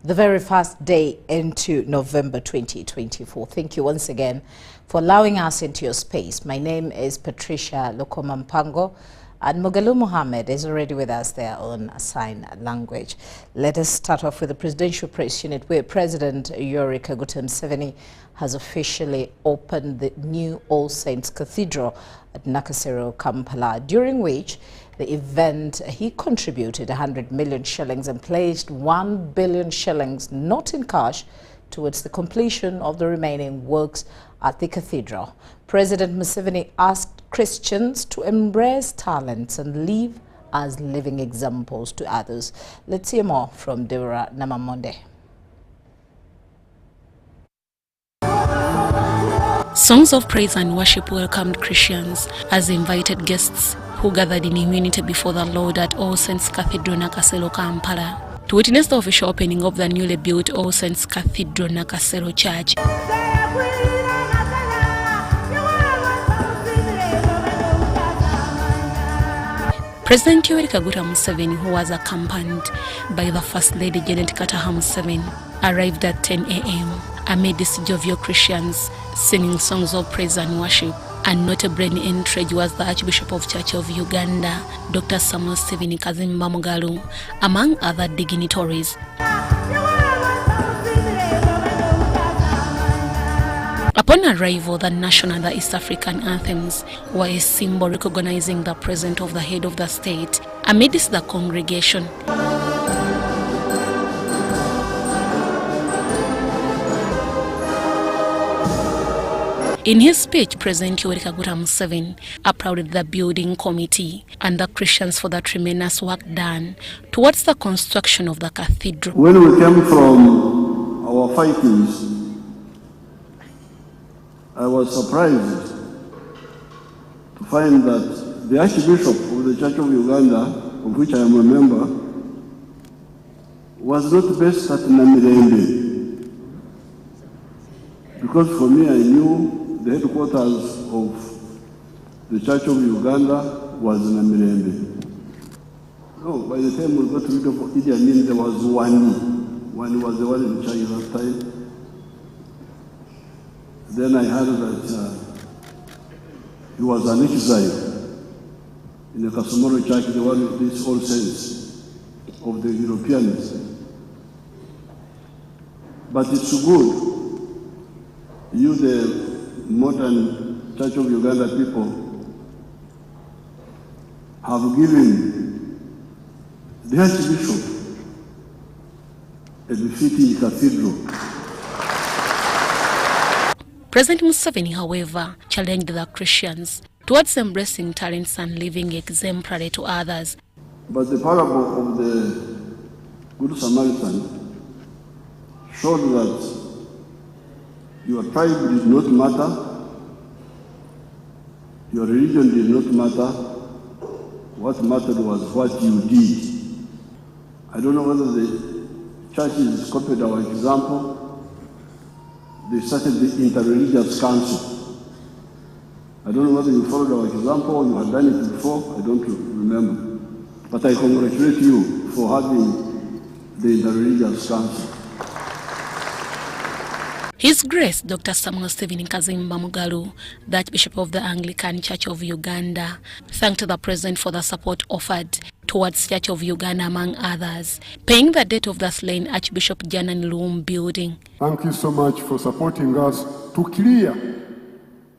the very first day into November 2024. Thank you once again for allowing us into your space. My name is Patricia Lukoma, and Mugalu Mohammed is already with us there on sign language. Let us start off with the Presidential Press Unit, where President Yoweri Kaguta Museveni has officially opened the new All Saints Cathedral at Nakasero, Kampala, during which the event he contributed 100 million shillings and pledged 1 billion shillings, not in cash, towards the completion of the remaining works at the cathedral. President Museveni asked Christians to embrace talents and live as living examples to others. Let's hear more from Deborah Namamonde. Songs of praise and worship welcomed Christians as invited guests who gathered in immunity before the Lord at All Saints Cathedral, Nakasero, Kampala, to witness the official opening of the newly built All Saints Cathedral, Nakasero Church. President Yoweri Kaguta Museveni, who was accompanied by the First Lady Janet Kataha Museveni, arrived at 10 a.m. amid these jovial Christians singing songs of praise and worship. And notably in entourage was the Archbishop of Church of Uganda, Dr. Samuel Stephen Kazimba Mugalu, among other dignitaries. Upon arrival, the national and the East African anthems were a symbol recognizing the presence of the head of the state amidst the congregation. In his speech, President Yoweri Kaguta Museveni applauded the building committee and the Christians for the tremendous work done towards the construction of the cathedral. When we came from our fightings, I was surprised to find that the Archbishop of the Church of Uganda, of which I am a member, was not based at Namirembe. Because for me, I knew the headquarters of the Church of Uganda was in Namirembe. No, by the time we got rid of Idi Amin, there was Wani. Wani was the one in charge at that time. Then I heard that he was an exile in the Kasumoro Church, the one with this All Saints of the Europeans. But it's good. You, the modern Church of Uganda people, have given the Archbishop a befitting cathedral. President Museveni, however, challenged the Christians towards embracing talents and living exemplary to others. But the parable of the Good Samaritan showed that your tribe did not matter, your religion did not matter. What mattered was what you did. I don't know whether the churches copied our example. They started the Interreligious Council. I don't know whether you followed our example or you had done it before. I don't remember. But I congratulate you for having the Interreligious Council. His Grace Dr. Samuel Stephen Kazimba Mugalu, the Archbishop of the Anglican Church of Uganda, thanked the President for the support offered towards Church of Uganda, among others, paying the debt of the slain Archbishop Janan Luum building. Thank you so much for supporting us to clear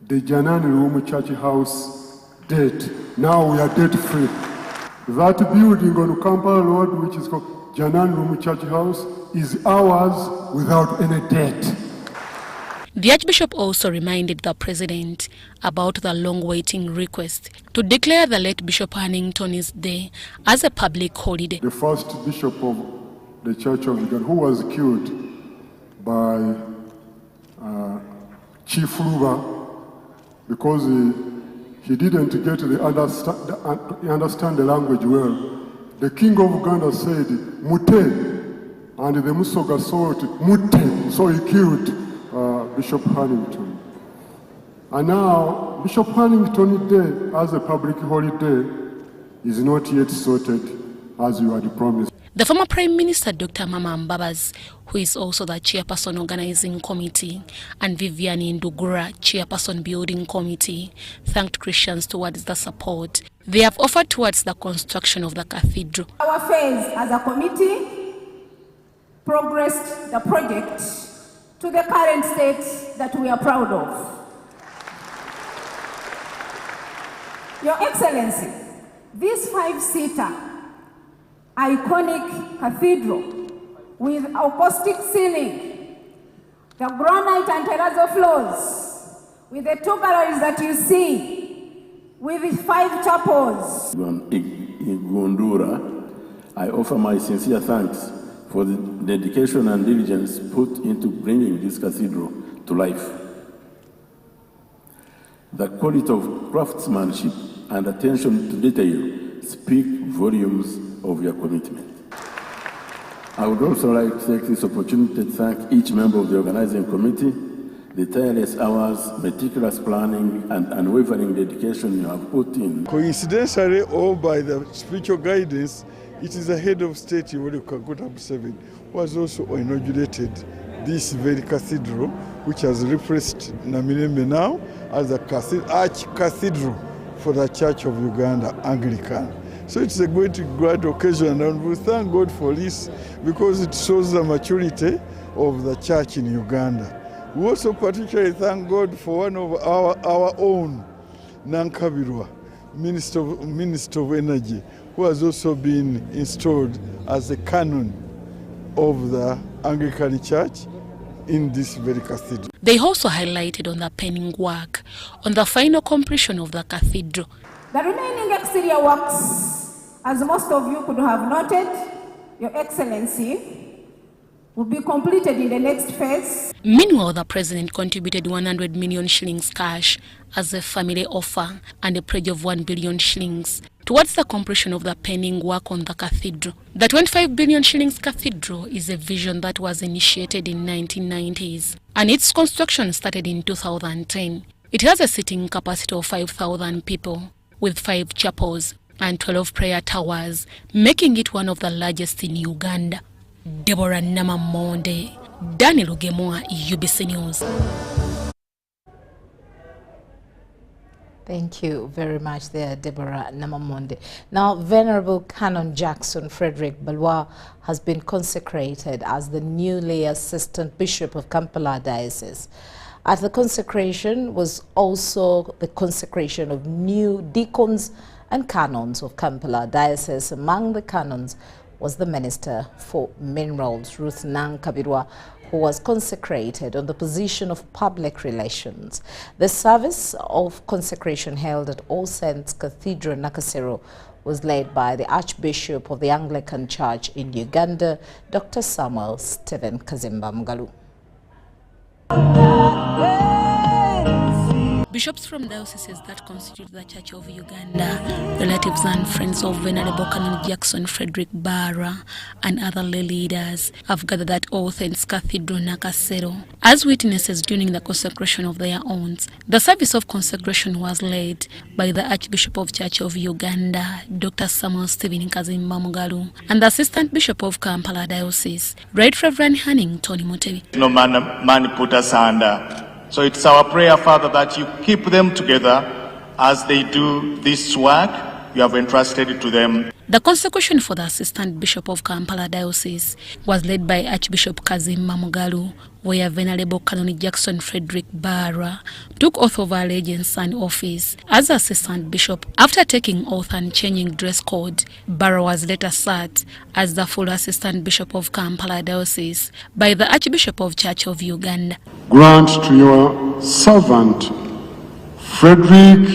the Janan Luum Church House debt. Now we are debt-free. That building on Kampala Road, which is called Janan Luum Church House, is ours without any debt. The Archbishop also reminded the President about the long-waiting request to declare the late Bishop Hannington's Day as a public holiday. The first bishop of the Church of Uganda, who was killed by Chief Luba because he didn't get understand the language well. The King of Uganda said, "Mute," and the Musoga saw it, "Mute," so he killed Bishop Hannington. And now, Bishop Hannington Day as a public holiday is not yet sorted as you had promised. The former Prime Minister Dr. Mama Mbabas, who is also the Chairperson Organizing Committee, and Viviane Ndugura, Chairperson Building Committee, thanked Christians towards the support they have offered towards the construction of the cathedral. Our phase as a committee progressed the project to the current state that we are proud of. Your Excellency, this 5-seater iconic cathedral with acoustic ceiling, the granite and terrazzo floors, with the 2 galleries that you see, with 5 chapels. In Gundura, I offer my sincere thanks for the dedication and diligence put into bringing this cathedral to life. The quality of craftsmanship and attention to detail speak volumes of your commitment. I would also like to take this opportunity to thank each member of the organizing committee. The tireless hours, meticulous planning, and unwavering dedication you have put in. Coincidentally, or by the spiritual guidance, it is the head of state, Yoweri Kaguta Museveni, who has also inaugurated this very cathedral, which has replaced Namirembe now as the arch-cathedral for the Church of Uganda, Anglican. So it's a great occasion, and we thank God for this because it shows the maturity of the church in Uganda. We also particularly thank God for one of our own, Nankabirwa, Minister of Energy, who has also been installed as the canon of the Anglican Church in this very cathedral. They also highlighted on the penning work on the final completion of the cathedral. The remaining exterior works, as most of you could have noted, Your Excellency, will be completed in the next phase. Meanwhile, the President contributed 100 million shillings cash as a family offer and a pledge of 1 billion shillings towards the completion of the pending work on the cathedral. The 25 billion shillings cathedral is a vision that was initiated in 1990s, and its construction started in 2010. It has a seating capacity of 5,000 people, with 5 chapels and 12 prayer towers, making it one of the largest in Uganda. Deborah Namamonde, Daniel Ugemoa, UBC News. Thank you very much there, Deborah Namamonde. Now, Venerable Canon Jackson Frederick Balwa has been consecrated as the newly Assistant Bishop of Kampala Diocese. At the consecration was also the consecration of new deacons and canons of Kampala Diocese. Among the canons was the Minister for Minerals, Ruth Nankabirwa, who was consecrated on the position of public relations. The service of consecration held at All Saints Cathedral, Nakasero, was led by the Archbishop of the Anglican Church in Uganda, Dr. Samuel Stephen Kazimba Mugalu. Bishops from dioceses that constitute the Church of Uganda, relatives and friends of Venerable Canon Jackson Frederick Bara, and other lay leaders have gathered at All Saints Cathedral, Nakasero, as witnesses during the consecration of their owns. The service of consecration was led by the Archbishop of Church of Uganda, Dr. Samuel Stephen Kazimba Mugalu, and the Assistant Bishop of Kampala Diocese, Right Reverend Hanning Tony Mutebi. No man put us under. So it's our prayer, Father, that you keep them together as they do this work you have entrusted to them. The consecration for the Assistant Bishop of Kampala Diocese was led by Archbishop Kazimba Mugalu, where Venerable Canon Jackson Frederick Bara took oath of allegiance and office as Assistant Bishop. After taking oath and changing dress code, Bara was later sat as the full Assistant Bishop of Kampala Diocese by the Archbishop of Church of Uganda. Grant to your servant Frederick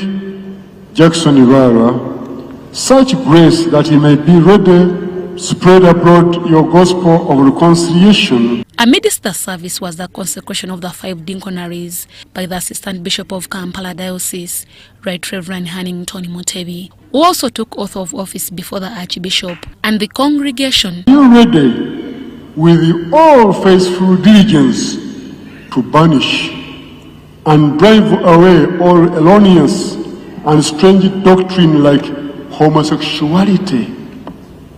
Jackson Bara such grace that he may be ready to spread abroad your gospel of reconciliation. Amidst the service was the consecration of the 5 diaconaries by the Assistant Bishop of Kampala Diocese, Right Reverend Hanning Tony Mutebi, who also took oath of office before the Archbishop and the congregation. Be ready with all faithful diligence to banish and drive away all erroneous and strange doctrine like homosexuality,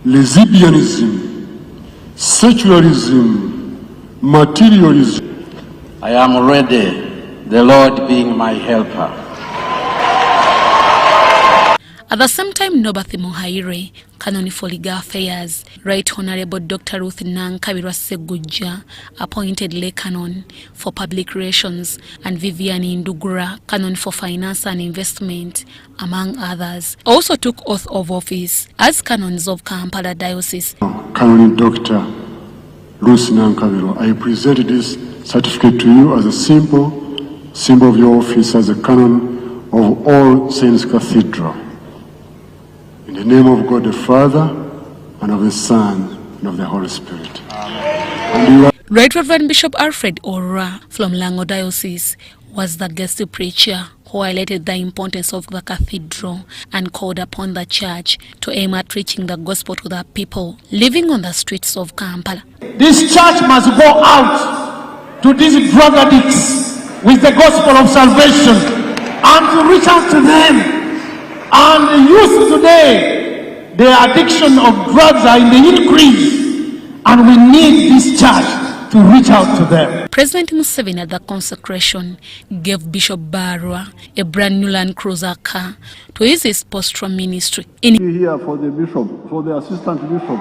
lesbianism, secularism, materialism. I am ready, the Lord being my helper. At the same time, Nobathi Muhaire, Canon for Legal Affairs, Right Honorable Dr. Ruth Nankabirwa Seguja, appointed lay canon for public relations, and Vivian Ndugura, canon for finance and investment, among others, also took oath of office as canons of Kampala Diocese. Canon Dr. Ruth Nankabirwa, I present this certificate to you as a simple symbol of your office as a canon of All Saints Cathedral. In the name of God the Father, and of the Son, and of the Holy Spirit. Amen. Right Reverend Bishop Alfred Ora from Lango Diocese was the guest preacher who highlighted the importance of the cathedral and called upon the church to aim at preaching the gospel to the people living on the streets of Kampala. This church must go out to these drug addicts with the gospel of salvation and to reach out to them. And the youth today, the addiction of drugs are in the increase, and we need this church to reach out to them. President Museveni at the consecration gave Bishop Barwa a brand new Land Cruiser car to use his pastoral ministry. Here for the bishop, for the assistant bishop.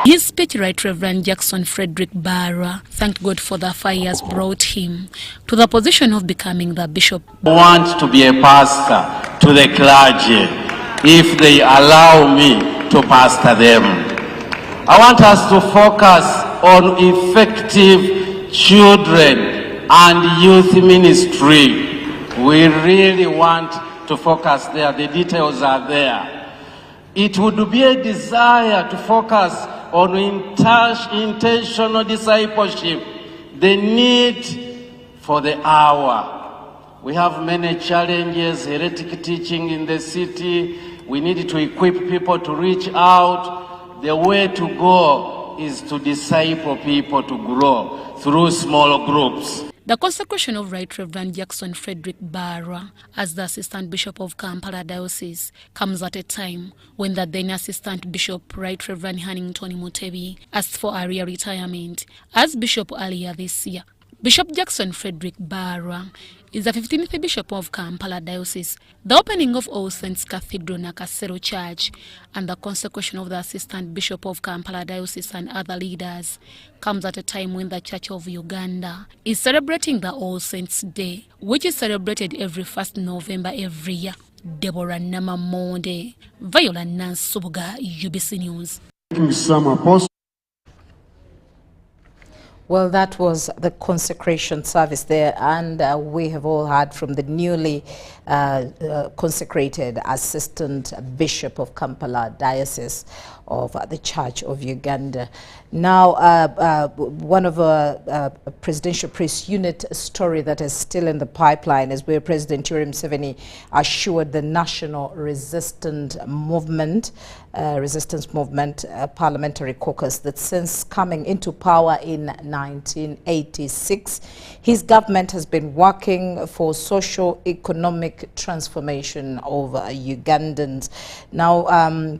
His speech, Right Reverend Jackson Frederick Barwa thanked God for the fire has brought him to the position of becoming the bishop. I want to be a pastor to the clergy if they allow me to pastor them. I want us to focus on effective children and youth ministry. We really want to focus there. The details are there. It would be a desire to focus on intentional discipleship, the need for the hour. We have many challenges, heretic teaching in the city. We need to equip people to reach out. The way to go is to disciple people to grow through small groups. The consecration of Right Reverend Jackson Frederick Barwa as the Assistant Bishop of Kampala Diocese comes at a time when the then Assistant Bishop, Right Reverend Hannington Mutebi, asked for earlier retirement as Bishop earlier this year. Bishop Jackson Frederick Barwa is the 15th Bishop of Kampala Diocese. The opening of All Saints Cathedral Nakasero Church and the consecration of the Assistant Bishop of Kampala Diocese and other leaders comes at a time when the Church of Uganda is celebrating the All Saints Day, which is celebrated every 1st November every year. Deborah Namamonde, Viola Nansubuga, UBC News. Some apostles. Well, that was the consecration service there, and we have all heard from the newly consecrated Assistant Bishop of Kampala Diocese of the Church of Uganda. Now, one of a presidential press unit story that is still in the pipeline is where President Yoweri Museveni assured the National Resistance Movement Parliamentary Caucus that since coming into power in 1986, his government has been working for socio-economic transformation of Ugandans. Now,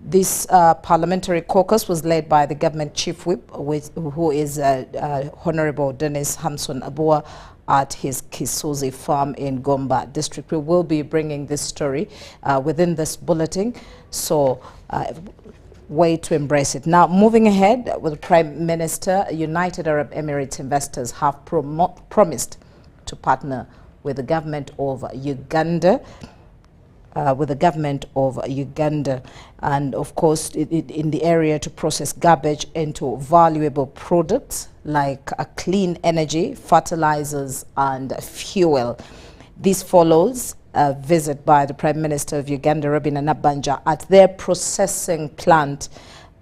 this parliamentary caucus was led by the government chief whip, who is Honorable Dennis Hamson Abua at his Kisuzi farm in Gomba district. We will be bringing this story within this bulletin, so way to embrace it. Now, moving ahead with the Prime Minister, United Arab Emirates investors have promised to partner with the government of Uganda. And of course in the area to process garbage into valuable products like clean energy, fertilizers and fuel. This follows a visit by the Prime Minister of Uganda, Robinah Nabbanja, at their processing plant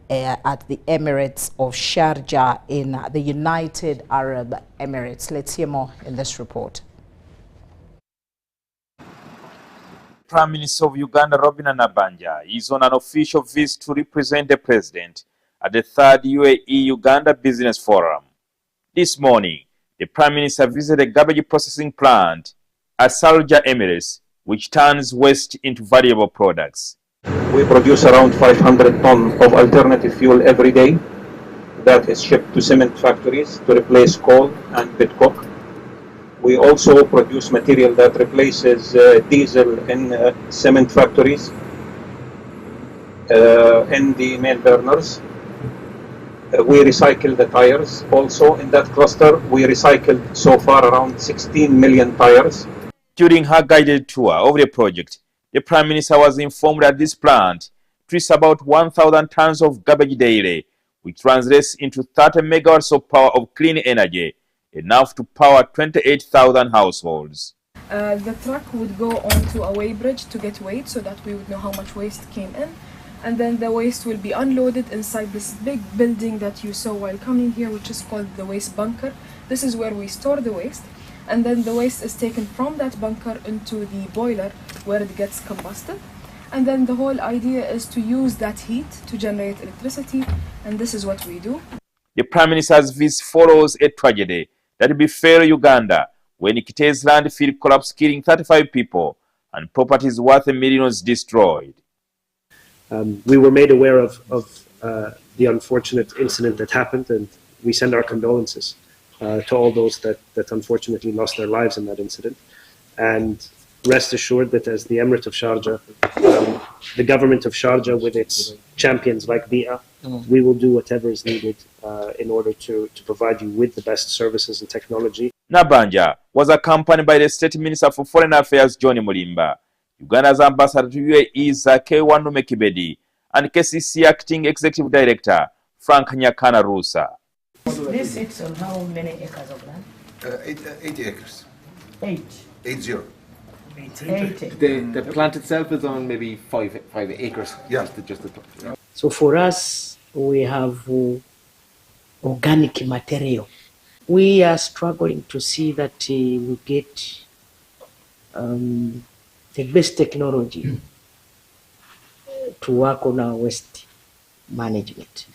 at the Emirates of Sharjah in the United Arab Emirates. Let's hear more in this report. Prime Minister of Uganda, Robinah Nabbanja, is on an official visit to represent the President at the 3rd UAE-Uganda Business Forum. This morning, the Prime Minister visited a garbage processing plant a Salja Emirates, which turns waste into valuable products. We produce around 500 tons of alternative fuel every day that is shipped to cement factories to replace coal and pit coke. We also produce material that replaces diesel in cement factories, in the main burners. We recycle the tires. Also in that cluster, we recycled so far around 16 million tires. During her guided tour of the project, the Prime Minister was informed that this plant treats about 1,000 tons of garbage daily, which translates into 30 megawatts of power of clean energy, enough to power 28,000 households. The truck would go onto a weighbridge to get weighed so that we would know how much waste came in. And then the waste will be unloaded inside this big building that you saw while coming here, which is called the waste bunker. This is where we store the waste. And then the waste is taken from that bunker into the boiler where it gets combusted. And then the whole idea is to use that heat to generate electricity. And this is what we do. The Prime Minister's visit follows a tragedy that befell Uganda when Kite's landfill collapsed, killing 35 people and properties worth millions destroyed. We were made aware of the unfortunate incident that happened, and we send our condolences to all those that unfortunately lost their lives in that incident. And rest assured that as the Emirate of Sharjah, the government of Sharjah with its champions like BIA, we will do whatever is needed in order to provide you with the best services and technology. Nabanja was accompanied by the State Minister for Foreign Affairs, John Mulimba, Uganda's ambassador to UAE, Zake Wandume Kibedi, and KCC Acting Executive Director, Frank Nyakana Rusa. This sits on how many acres of land? 80 acres. 8. 80. 80. The plant itself is on maybe 5 acres. Yeah. Yeah. So for us, we have organic material. We are struggling to see that we get the best technology to work on our waste management.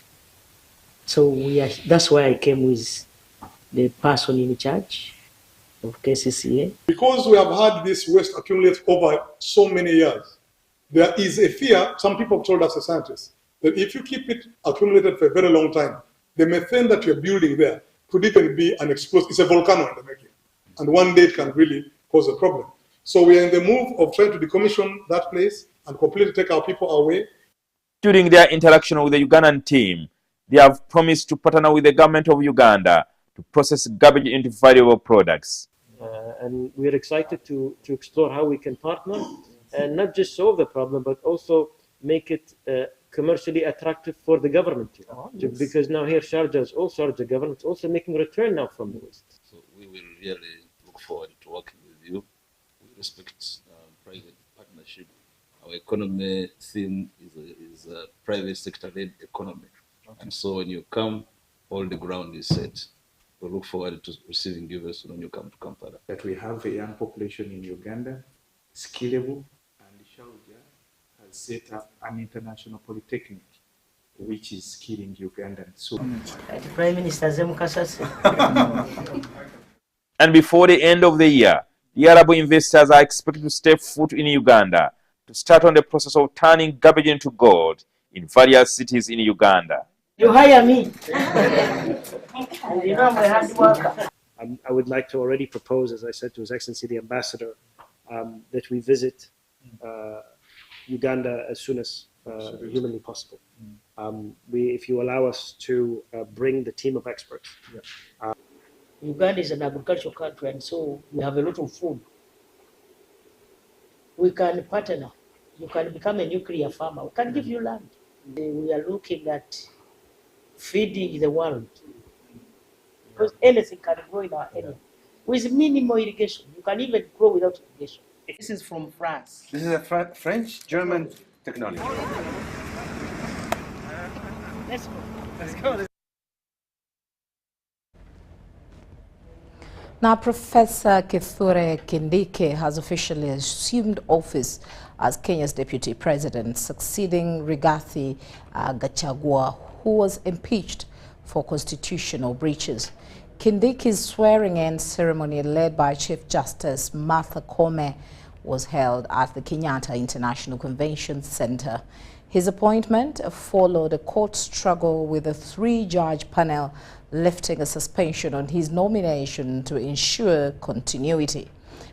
So that's why I came with the person in charge of KCCA. Because we have had this waste accumulate over so many years, there is a fear, some people have told us as scientists, that if you keep it accumulated for a very long time, the methane that you're building there could even be an explosive. It's a volcano in the making. And one day it can really cause a problem. So we are in the move of trying to decommission that place and completely take our people away. During their interaction with the Ugandan team, they have promised to partner with the government of Uganda to process garbage into valuable products. And we're excited to explore how we can partner and not just solve the problem, but also make it commercially attractive for the government too. Yes. Because now here Sharjah government is also making return now from the waste. So we will really look forward to working with you. We respect private partnership. Our economy theme is a private sector-led economy. Okay. And so when you come, all the ground is set. We look forward to receiving you very soon when you come to Kampala. That we have a young population in Uganda, skillable, and Sharjah has set up an international polytechnic, which is skilling Ugandans. So, Prime Minister Zemukasase. And before the end of the year, the Arab investors are expected to step foot in Uganda to start on the process of turning garbage into gold in various cities in Uganda. You hire me. You know I'm a hard worker. I would like to already propose, as I said to His Excellency the Ambassador, that we visit Uganda as soon as humanly possible. If you allow us to bring the team of experts. Yeah. Uganda is an agricultural country, and so we have a lot of food. We can partner. You can become a nuclear farmer. We can give you land. We are looking at feeding the world, because anything can grow in our area with minimal irrigation. You can even grow without irrigation. This is from France. This is a French-German technology. Let's go. Let's go. Now, Professor Kithure Kindiki has officially assumed office as Kenya's deputy president, succeeding Rigathi Gachagua, who was impeached for constitutional breaches. Kindiki's swearing-in ceremony, led by Chief Justice Martha Koome, was held at the Kenyatta International Convention Center. His appointment followed a court struggle with a 3-judge panel lifting a suspension on his nomination to ensure continuity.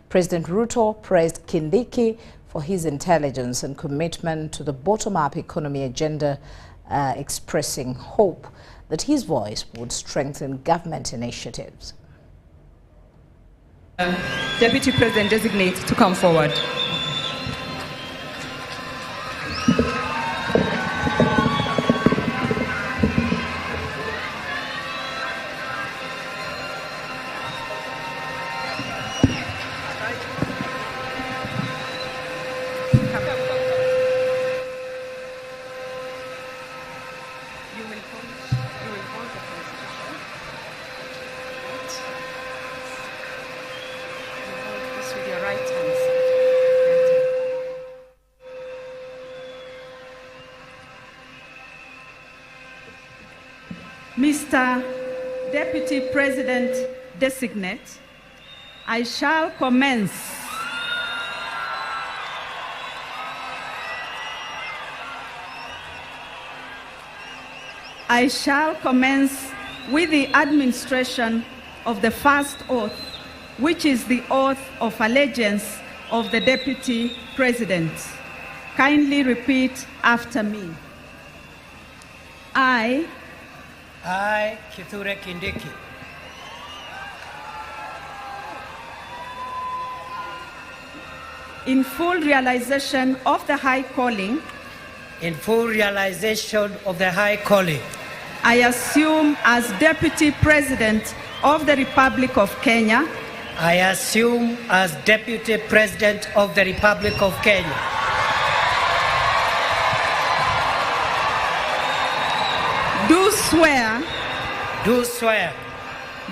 President Ruto praised Kindiki for his intelligence and commitment to the bottom-up economy agenda, expressing hope that his voice would strengthen government initiatives. Deputy President designate to come forward. Mr. Deputy President designate, I shall commence with the administration of the first oath, which is the oath of allegiance of the Deputy President. Kindly repeat after me. I, Kithure Kindiki, in full realization of the high calling, I assume as Deputy President of the Republic of Kenya, do swear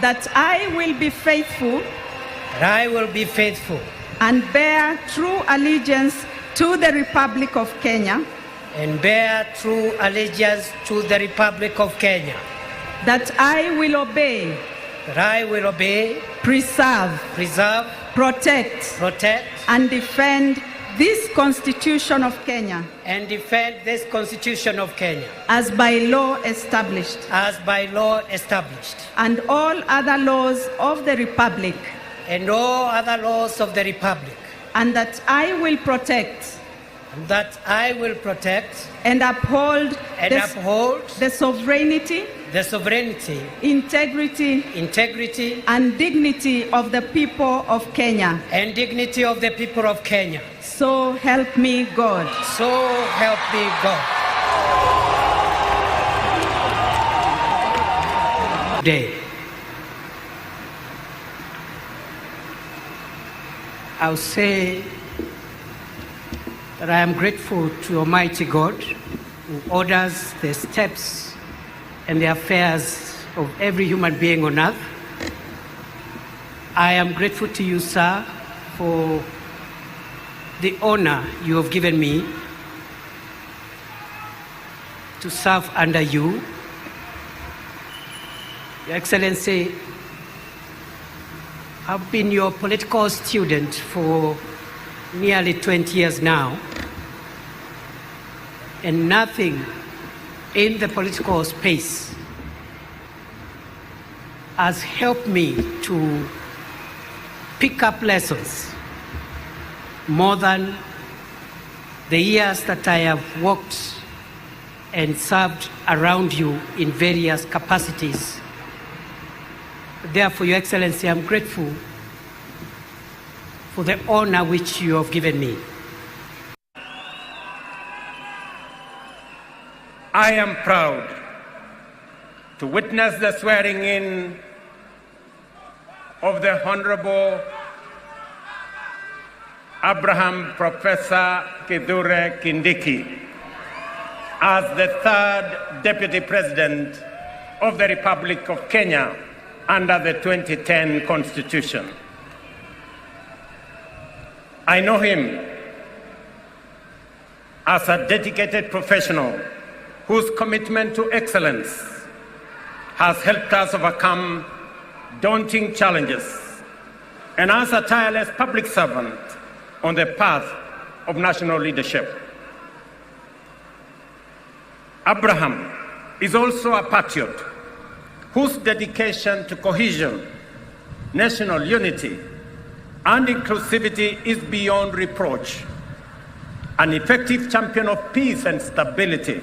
that I will be faithful and bear true allegiance to the Republic of Kenya, that I will obey, preserve, protect, and defend this Constitution of Kenya, as by law established, and all other laws of the Republic, and that I will protect and uphold the sovereignty, integrity, and dignity of the people of Kenya. So help me God. Today, I'll say that I am grateful to Almighty God who orders the steps and the affairs of every human being on earth. I am grateful to you, sir, for the honor you have given me to serve under you. Your Excellency, I've been your political student for nearly 20 years now, and nothing in the political space has helped me to pick up lessons more than the years that I have worked and served around you in various capacities. Therefore, Your Excellency, I'm grateful for the honor which you have given me. I am proud to witness the swearing-in of the Honorable Abraham Professor Kithure Kindiki as the third Deputy President of the Republic of Kenya under the 2010 Constitution. I know him as a dedicated professional whose commitment to excellence has helped us overcome daunting challenges, and as a tireless public servant on the path of national leadership. Abraham is also a patriot whose dedication to cohesion, national unity, and inclusivity is beyond reproach, an effective champion of peace and stability,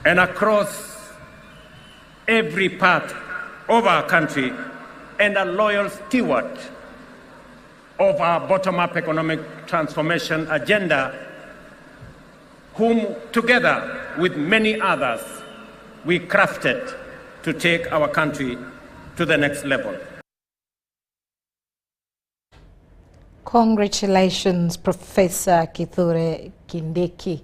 and across every part of our country, and a loyal steward of our bottom-up economic transformation agenda, whom together with many others we crafted to take our country to the next level. Congratulations, Professor Kithure Kindiki.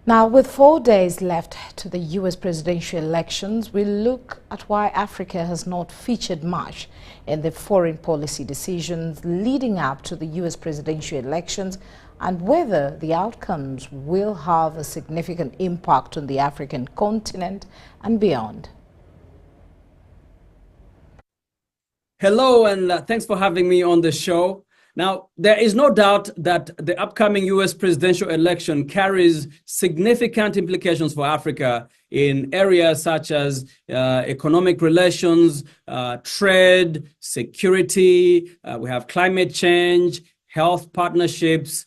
Now, with 4 days left to the U.S. presidential elections, we'll look at why Africa has not featured much in the foreign policy decisions leading up to the U.S. presidential elections and whether the outcomes will have a significant impact on the African continent and beyond. Hello, and thanks for having me on the show. Now, there is no doubt that the upcoming U.S. presidential election carries significant implications for Africa in areas such as economic relations, trade, security, we have climate change, health partnerships,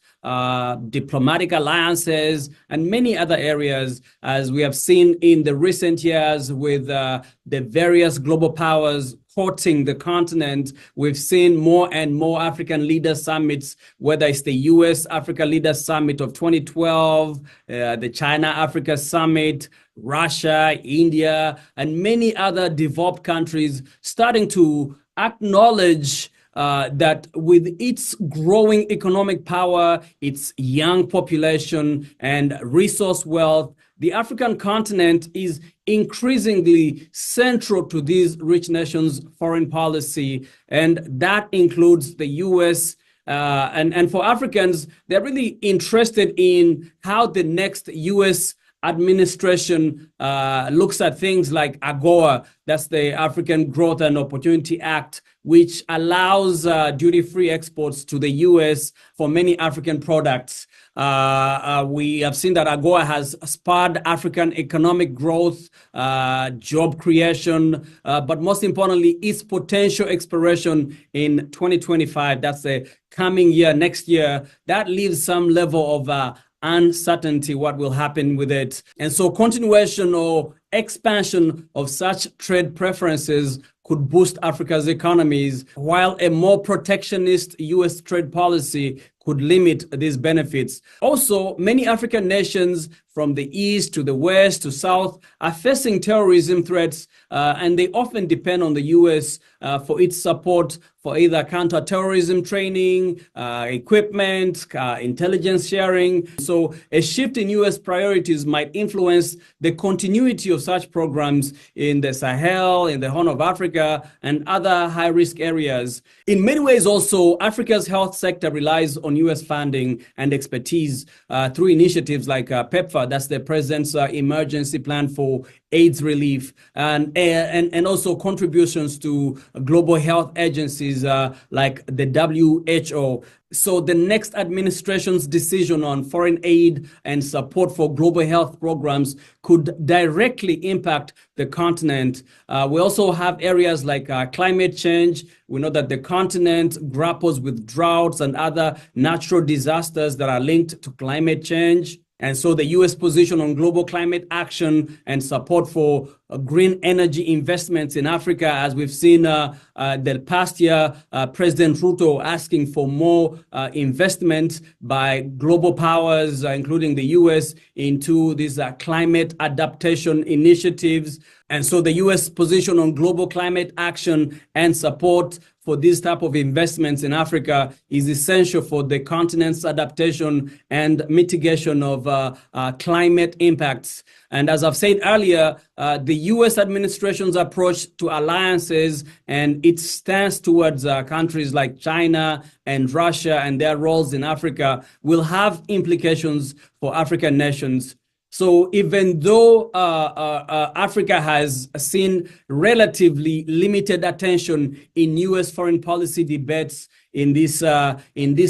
diplomatic alliances, and many other areas, as we have seen in the recent years with the various global powers courting the continent. We've seen more and more African Leaders Summits, whether it's the US Africa Leaders Summit of 2012, the China Africa Summit, Russia, India, and many other developed countries starting to acknowledge that with its growing economic power, its young population, and resource wealth, the African continent is increasingly central to these rich nations' foreign policy, and that includes the U.S. And for Africans, they're really interested in how the next U.S. administration looks at things like AGOA, that's the African Growth and Opportunity Act, which allows duty-free exports to the U.S. for many African products. We have seen that AGOA has spurred African economic growth, job creation, but most importantly, its potential expiration in 2025. That's the coming year, next year. That leaves some level of uncertainty what will happen with it. And so continuation or expansion of such trade preferences could boost Africa's economies, while a more protectionist U.S. trade policy could limit these benefits. Also, many African nations from the east to the west to south are facing terrorism threats, and they often depend on the U.S. For its support for either counter-terrorism training, equipment, intelligence sharing. So a shift in U.S. priorities might influence the continuity of such programs in the Sahel, in the Horn of Africa, and other high-risk areas. In many ways also, Africa's health sector relies on U.S. funding and expertise through initiatives like PEPFAR, that's the President's Emergency Plan for AIDS relief, and also contributions to global health agencies like the WHO. So the next administration's decision on foreign aid and support for global health programs could directly impact the continent. We also have areas like climate change. We know that the continent grapples with droughts and other natural disasters that are linked to climate change. And so the U.S. position on global climate action and support for green energy investments in Africa, as we've seen the past year, President Ruto asking for more investment by global powers, including the U.S., into these climate adaptation initiatives. And so the U.S. position on global climate action and support for these type of investments in Africa is essential for the continent's adaptation and mitigation of climate impacts. And as I've said earlier, the U.S. administration's approach to alliances and its stance towards countries like China and Russia and their roles in Africa will have implications for African nations. So even though Africa has seen relatively limited attention in U.S. foreign policy debates in this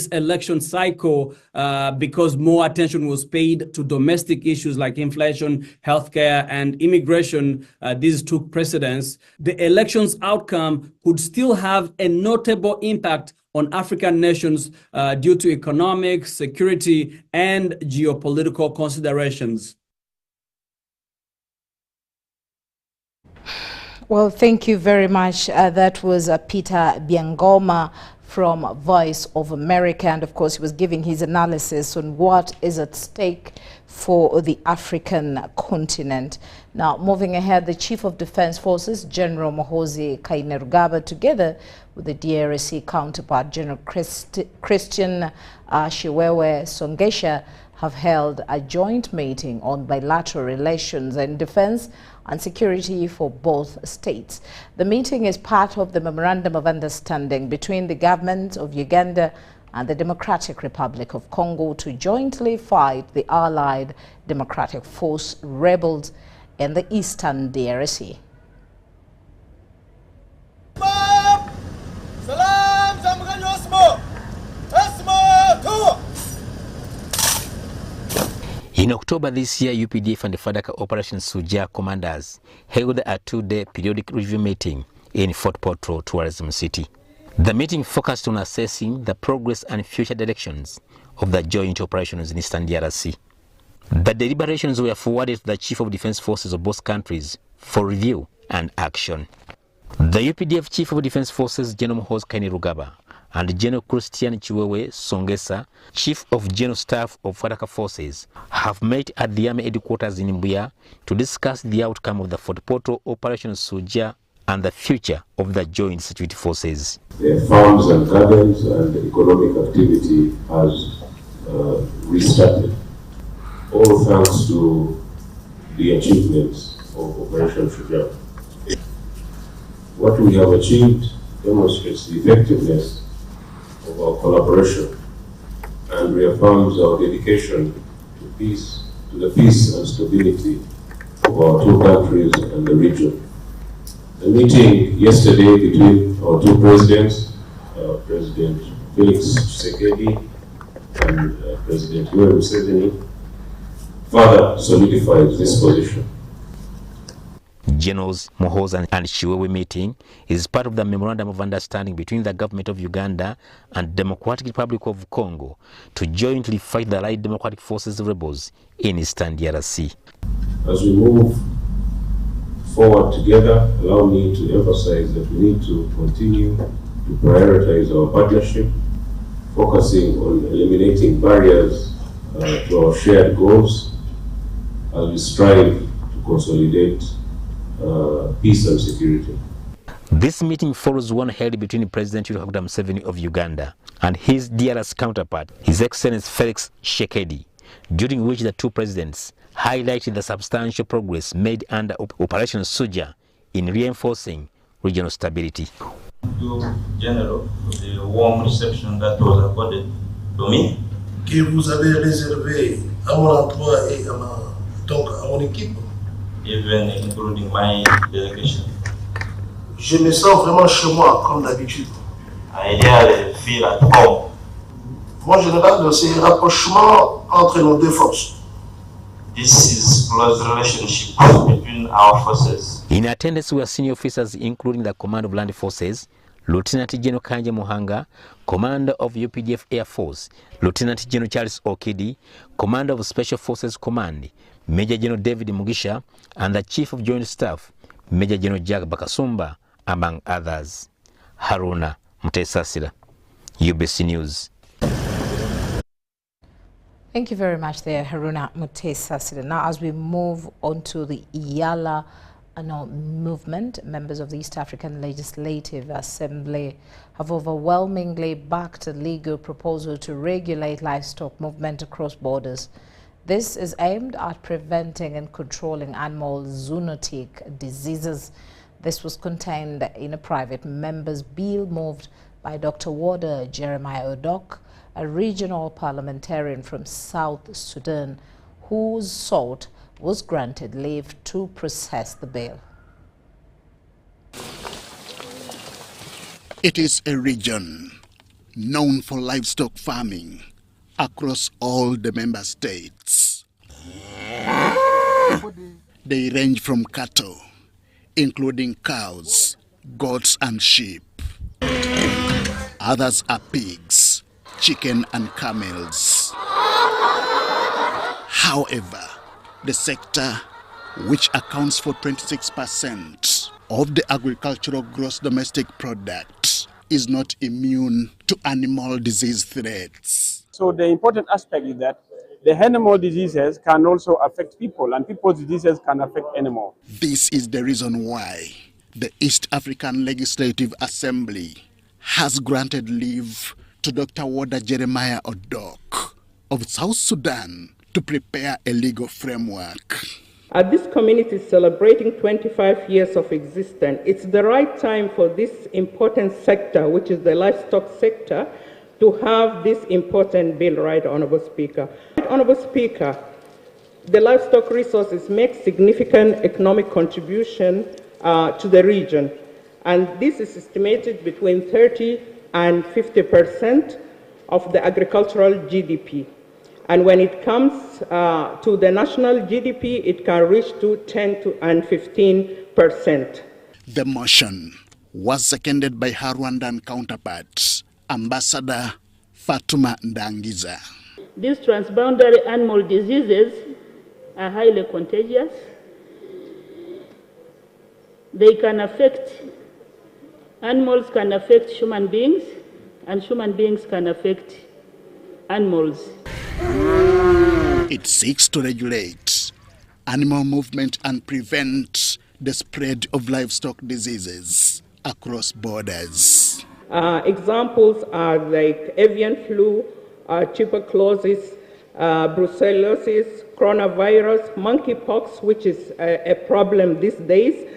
election cycle, because more attention was paid to domestic issues like inflation, healthcare, and immigration, these took precedence. The election's outcome could still have a notable impact on African nations due to economic, security, and geopolitical considerations. Well, thank you very much. That was Peter Byangoma from Voice of America, and of course he was giving his analysis on what is at stake for the African continent. Now, moving ahead, the Chief of Defense Forces, General Muhoozi Kainerugaba, together with the DRC counterpart, General Christian Chiwewe Songesha, have held a joint meeting on bilateral relations and defense and security for both states. The meeting is part of the Memorandum of Understanding between the governments of Uganda and the Democratic Republic of Congo to jointly fight the Allied Democratic Force rebels in the eastern DRC. In October this year, UPDF and the FADAK Operation Suja commanders held a two-day periodic review meeting in Fort Portal Tourism City. The meeting focused on assessing the progress and future directions of the joint operations in Eastern DRC. The deliberations were forwarded to the Chief of Defense Forces of both countries for review and action. The UPDF Chief of Defense Forces, General Muhoozi Kainerugaba, and General Christian Chiwewe Songesha, Chief of General Staff of FADAK Forces, have met at the Army headquarters in Mbuya to discuss the outcome of the Fort Portal Operation Suja and the future of the Joint Security Forces. The farms and gardens and the economic activity has restarted, all thanks to the achievements of Operation Suja. What we have achieved demonstrates the effectiveness of our collaboration and reaffirms our dedication to peace, to the peace and stability of our two countries and the region. The meeting yesterday between our two presidents, President Felix Tshisekedi and President Yoweri Museveni, further solidifies this position. Generals Muhoozi and Chiwewe meeting is part of the Memorandum of Understanding between the government of Uganda and Democratic Republic of Congo to jointly fight the Allied Democratic Forces rebels in Eastern DRC. As we move forward together, allow me to emphasize that we need to continue to prioritize our partnership, focusing on eliminating barriers to our shared goals as we strive to consolidate peace and security. This meeting follows one held between President Yoweri Museveni of Uganda and his DRC counterpart, His Excellency Felix Tshisekedi, during which the two presidents highlighted the substantial progress made under Operation Suja in reinforcing regional stability. Thank you, General, for the warm reception that was accorded to me. Que vous avez réservé à mon emploi et à mon équipe. Even including my delegation. Je me sens vraiment chez moi, comme d'habitude. I really feel at home. Mon général, c'est un rapprochement entre nos deux forces. This is close relationship between our forces. In attendance were senior officers including the Command of Land Forces, Lieutenant General Kanje Muhanga, Commander of UPDF Air Force, Lieutenant General Charles Okidi, Commander of Special Forces Command, Major General David Mugisha, and the Chief of Joint Staff, Major General Jack Bakasumba, among others. Haruna Mutesasira, UBC News. Thank you very much there, Haruna Mutesasira. Now, as we move on to the Iyala movement, members of the East African Legislative Assembly have overwhelmingly backed a legal proposal to regulate livestock movement across borders. This is aimed at preventing and controlling animal zoonotic diseases. This was contained in a private member's bill moved by Dr. Warder Jeremiah Odok, a regional parliamentarian from South Sudan, who sought was granted leave to process the bill. It is a region known for livestock farming across all the member states. They range from cattle, including cows, goats and sheep. Others are pigs, chicken and camels. However, the sector, which accounts for 26% of the agricultural gross domestic product, is not immune to animal disease threats. So the important aspect is that the animal diseases can also affect people, and people's diseases can affect animals. This is the reason why the East African Legislative Assembly has granted leave to Dr. Wada Jeremiah Odok of South Sudan to prepare a legal framework. As this community is celebrating 25 years of existence, it's the right time for this important sector, which is the livestock sector, to have this important bill, right, Honorable Speaker. Honorable Speaker, the livestock resources make significant economic contribution to the region, and this is estimated between 30 and 50% of the agricultural GDP. And when it comes to the national GDP, it can reach to 10 and 15%. The motion was seconded by her Rwandan counterpart, Ambassador Fatuma Ndangiza. These transboundary animal diseases are highly contagious. They can affect, animals can affect human beings, and human beings can affect animals. It seeks to regulate animal movement and prevent the spread of livestock diseases across borders. Examples are like avian flu, tuberculosis, brucellosis, coronavirus, monkeypox, which is a problem these days,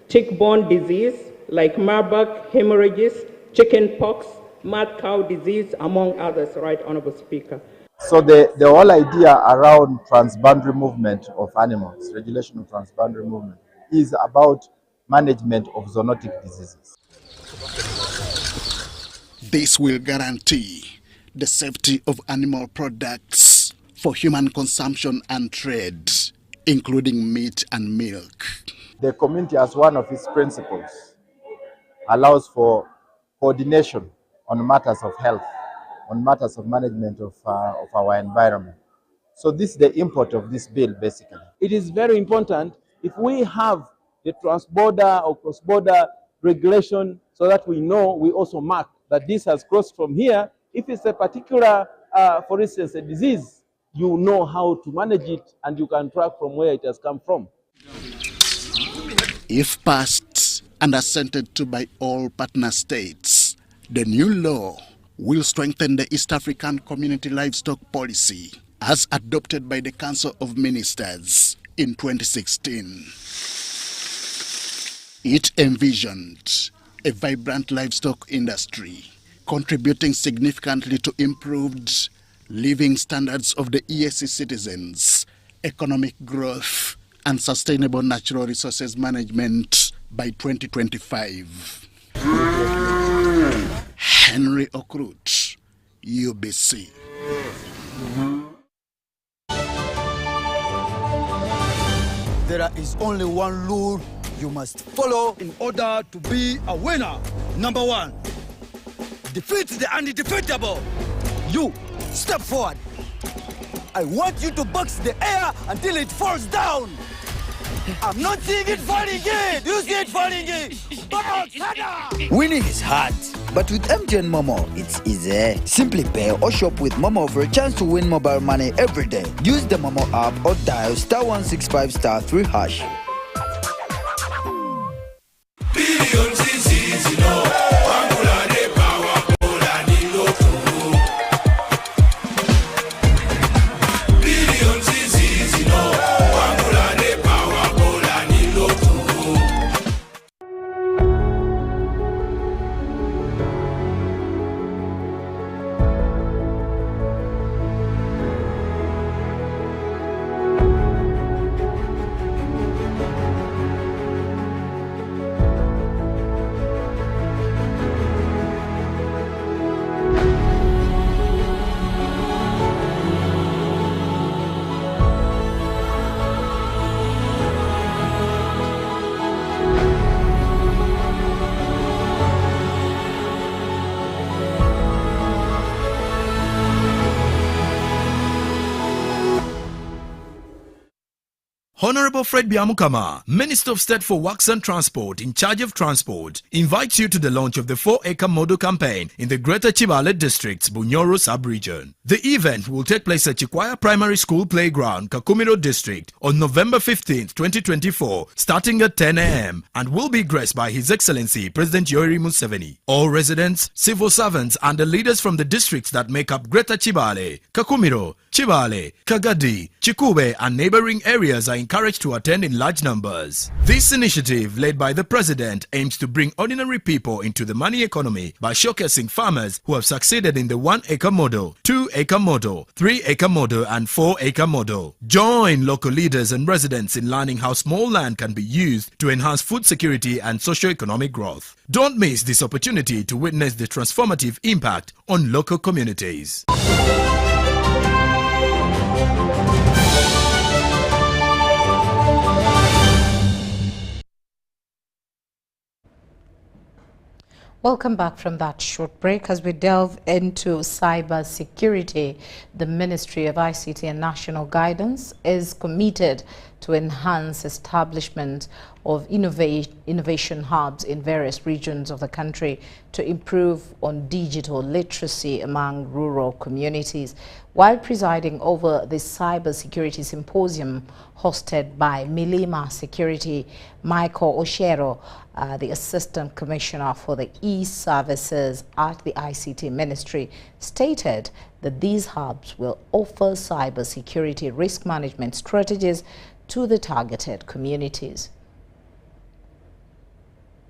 tick-borne disease like Marburg, hemorrhages, chickenpox, mad cow disease, among others, right, Honorable Speaker. So the whole idea around transboundary movement of animals, regulation of transboundary movement, is about management of zoonotic diseases. This will guarantee the safety of animal products for human consumption and trade, including meat and milk. The community, as one of its principles, allows for coordination on matters of health, on matters of management of our environment. So this is the import of this bill, basically. It is very important if we have the trans-border or cross-border regulation so that we know, we also mark that this has crossed from here. If it's a particular, for instance, a disease, you know how to manage it and you can track from where it has come from. If passed and assented to by all partner states, the new law will strengthen the East African Community Livestock Policy as adopted by the Council of Ministers in 2016. It envisioned a vibrant livestock industry, contributing significantly to improved living standards of the EAC citizens, economic growth, and sustainable natural resources management by 2025. Henry Okrut, UBC. There is only one rule you must follow in order to be a winner. Number one, defeat the undefeatable. You, step forward. I want you to box the air until it falls down. I'm not seeing it falling in. You see it falling in. Box, harder. Winning is hard, but with MTN Momo, it's easy. Simply pay or shop with Momo for a chance to win mobile money every day. Use the Momo app or dial *165*3#. Honorable Fred Biamukama, Minister of State for Works and Transport in charge of transport, invites you to the launch of the 4-acre model campaign in the Greater Chibale District's Bunyoro sub-region. The event will take place at Chikwaya Primary School Playground, Kakumiro District on November 15, 2024, starting at 10 a.m. and will be graced by His Excellency President Yoweri Museveni. All residents, civil servants and the leaders from the districts that make up Greater Chibale, Kakumiro, Chibale, Kagadi, Chikube and neighboring areas are encouraged to attend in large numbers. This initiative, led by the President, aims to bring ordinary people into the money economy by showcasing farmers who have succeeded in the 1-acre model, 2-acre model, 3-acre model and 4-acre model. Join local leaders and residents in learning how small land can be used to enhance food security and socio-economic growth. Don't miss this opportunity to witness the transformative impact on local communities. Welcome back from that short break. As we delve into cyber security, the Ministry of ICT and National Guidance is committed to enhance establishment of innovation hubs in various regions of the country to improve on digital literacy among rural communities. While presiding over the cyber security symposium hosted by Milima Security, Michael Oshero, the Assistant Commissioner for the E-Services at the ICT Ministry, stated that these hubs will offer cyber security risk management strategies to the targeted communities.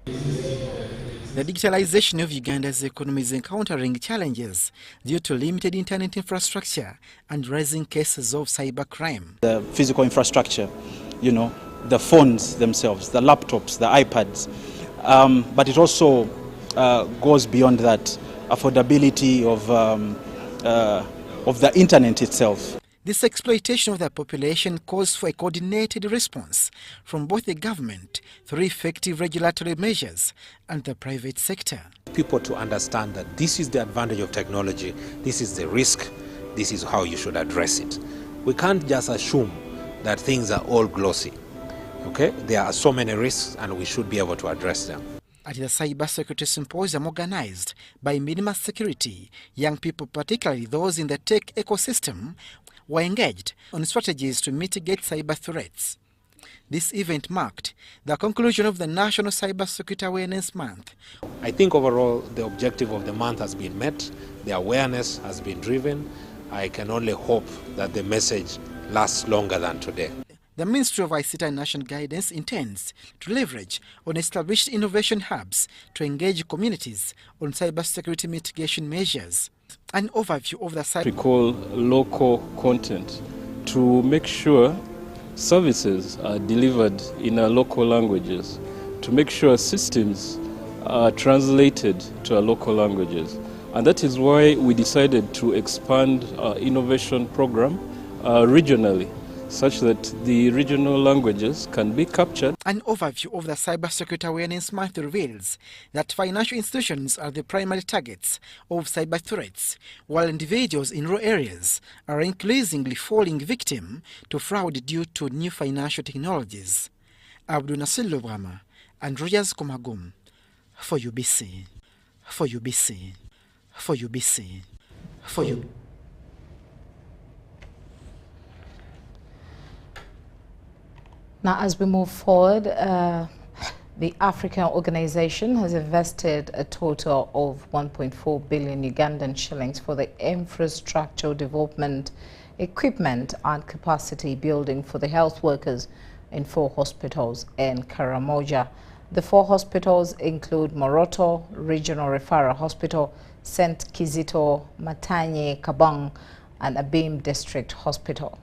The digitalization of Uganda's economy is encountering challenges due to limited internet infrastructure and rising cases of cybercrime. The physical infrastructure, the phones themselves, the laptops, the iPads, but it also goes beyond that, affordability of the internet itself. This exploitation of the population calls for a coordinated response from both the government through effective regulatory measures and the private sector. People to understand that this is the advantage of technology, this is the risk, this is how you should address it. We can't just assume that things are all glossy. Okay? There are so many risks and we should be able to address them. At the Cyber Security Symposium organized by Minima Security, young people, particularly those in the tech ecosystem, were engaged on strategies to mitigate cyber threats. This event marked the conclusion of the National Cyber Security Awareness Month. I think overall the objective of the month has been met, the awareness has been driven. I can only hope that the message lasts longer than today. The Ministry of ICT and National Guidance intends to leverage on established innovation hubs to engage communities on cybersecurity mitigation measures. An overview of the cyber... We call local content to make sure services are delivered in our local languages, to make sure systems are translated to our local languages. And that is why we decided to expand our innovation program regionally, such that the regional languages can be captured. An overview of the Cybersecurity Awareness Month reveals that financial institutions are the primary targets of cyber threats, while individuals in rural areas are increasingly falling victim to fraud due to new financial technologies. Abdul Nasir Lobama and Rogers Komagum for UBC, for UBC, for UBC, for UBC. Now, as we move forward, the African organization has invested a total of 1.4 billion Ugandan shillings for the infrastructure development, equipment and capacity building for the health workers in 4 hospitals in Karamoja. The 4 hospitals include Moroto Regional Referral Hospital, St. Kizito, Matanye, Kabang and Abim District Hospital.